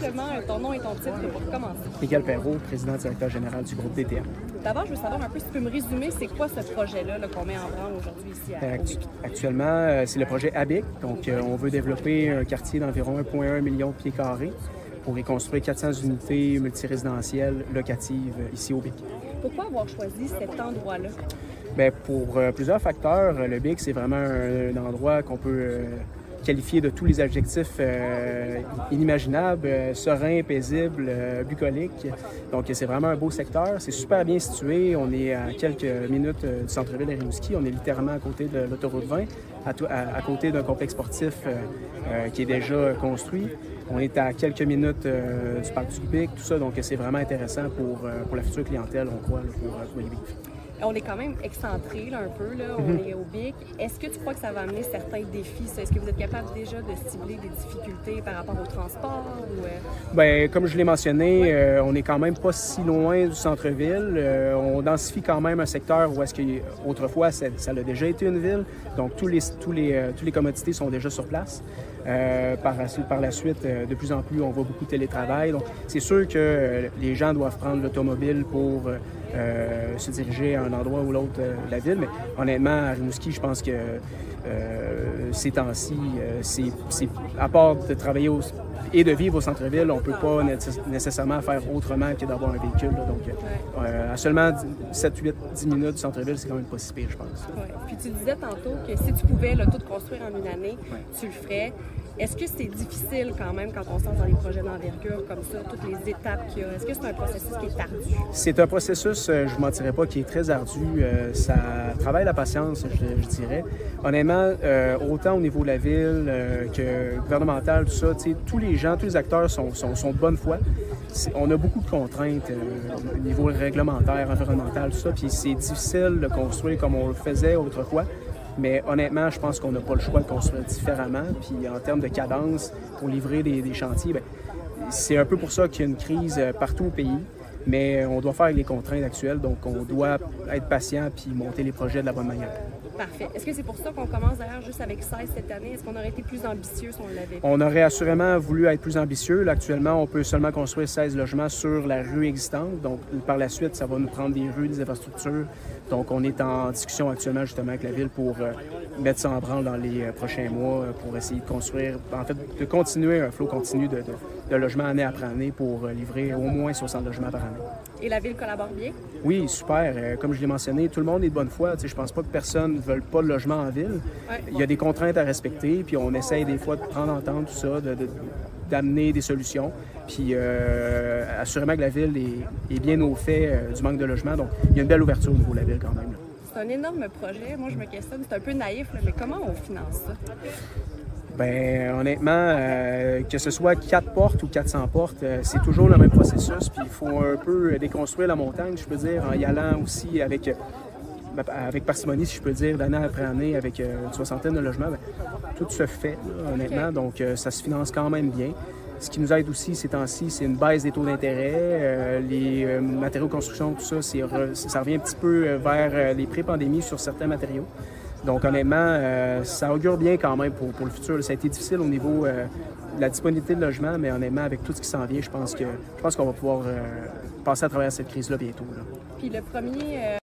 simplement ton nom et ton titre pour commencer. Miguel Perrault, président-directeur général du groupe DTM. D'abord, je veux savoir un peu si tu peux me résumer, c'est quoi ce projet-là qu'on met en branle aujourd'hui ici à Aubic? Actuellement, c'est le projet ABIC. Donc, on veut développer un quartier d'environ 1,1 million de pieds carrés pour y construire 400 unités multirésidentielles locatives ici au BIC. Pourquoi avoir choisi cet endroit-là? Bien, pour plusieurs facteurs. Le BIC, c'est vraiment un endroit qu'on peut qualifié de tous les adjectifs inimaginables, serein, paisible, bucolique. Donc, c'est vraiment un beau secteur. C'est super bien situé. On est à quelques minutes du centre-ville de Rimouski. On est littéralement à côté de l'autoroute 20, à côté d'un complexe sportif qui est déjà construit. On est à quelques minutes du parc du BIC, tout ça. Donc, c'est vraiment intéressant pour la future clientèle, on croit, pour y vivre. On est quand même excentré là, un peu, là. On est au BIC. Est-ce que tu crois que ça va amener certains défis? Est-ce que vous êtes capable déjà de cibler des difficultés par rapport au transport? Bien, comme je l'ai mentionné, on n'est quand même pas si loin du centre-ville. On densifie quand même un secteur où est-ce qu'autrefois, ça a déjà été une ville. Donc, tous les commodités sont déjà sur place. Par la suite, de plus en plus, on voit beaucoup de télétravail. Donc, c'est sûr que les gens doivent prendre l'automobile pour se diriger à un endroit ou l'autre de la ville. Mais honnêtement, à Rimouski, je pense que ces temps-ci, à part de travailler et de vivre au centre-ville, on ne peut pas nécessairement faire autrement que d'avoir un véhicule. Là. Donc, à seulement 7, 8, 10 minutes du centre-ville, c'est quand même pas si pire, je pense. Ouais. Puis tu disais tantôt que si tu pouvais là, tout construire en une année, tu le ferais. Est-ce que c'est difficile quand même quand on sort dans des projets d'envergure comme ça, toutes les étapes qu'il y a? Est-ce que c'est un processus qui est ardu? C'est un processus, je ne vous mentirais pas, qui est très ardu. Ça travaille la patience, je dirais. Honnêtement, autant au niveau de la ville que gouvernemental, tout ça, tous les acteurs sont de bonne foi. On a beaucoup de contraintes au niveau réglementaire, environnemental, tout ça, puis c'est difficile de construire comme on le faisait autrefois. Mais honnêtement, je pense qu'on n'a pas le choix de construire différemment. Puis en termes de cadence, pour livrer des chantiers, bien, c'est un peu pour ça qu'il y a une crise partout au pays. Mais on doit faire avec les contraintes actuelles, donc on doit être patient puis monter les projets de la bonne manière. Parfait. Est-ce que c'est pour ça qu'on commence d'ailleurs juste avec 16 cette année? Est-ce qu'on aurait été plus ambitieux si on l'avait fait? On aurait assurément voulu être plus ambitieux. Là, actuellement, on peut seulement construire 16 logements sur la rue existante. Donc, par la suite, ça va nous prendre des rues, des infrastructures. Donc, on est en discussion actuellement justement avec la ville pour mettre ça en branle dans les prochains mois pour essayer de construire, en fait, de continuer un flot continu de logements année après année pour livrer au moins 60 logements par année. Et la ville collabore bien? Oui, super. Comme je l'ai mentionné, tout le monde est de bonne foi. Je pense pas que personne ne veut pas de logement en ville. Ouais. Il y a des contraintes à respecter, puis on essaye des fois de prendre en compte tout ça, d'amener des solutions. Puis assurément que la ville est bien au fait du manque de logement. Donc, il y a une belle ouverture au niveau de la ville quand même. C'est un énorme projet. Moi, je me questionne, c'est un peu naïf, là, mais comment on finance ça? Bien, honnêtement, que ce soit 4 portes ou 400 portes, c'est toujours le même processus. Puis il faut un peu déconstruire la montagne, je peux dire, en y allant aussi avec parcimonie, si je peux dire, d'année après année, avec une soixantaine de logements. Bien, tout se fait, là, honnêtement. Okay. Donc, ça se finance quand même bien. Ce qui nous aide aussi ces temps-ci, c'est une baisse des taux d'intérêt. Les matériaux de construction, tout ça, ça revient un petit peu vers les pré-pandémies sur certains matériaux. Donc, honnêtement, ça augure bien quand même pour le futur. Ça a été difficile au niveau de la disponibilité de logement, mais honnêtement, avec tout ce qui s'en vient, je pense qu'on va pouvoir passer à travers cette crise-là bientôt. Là. Puis le premier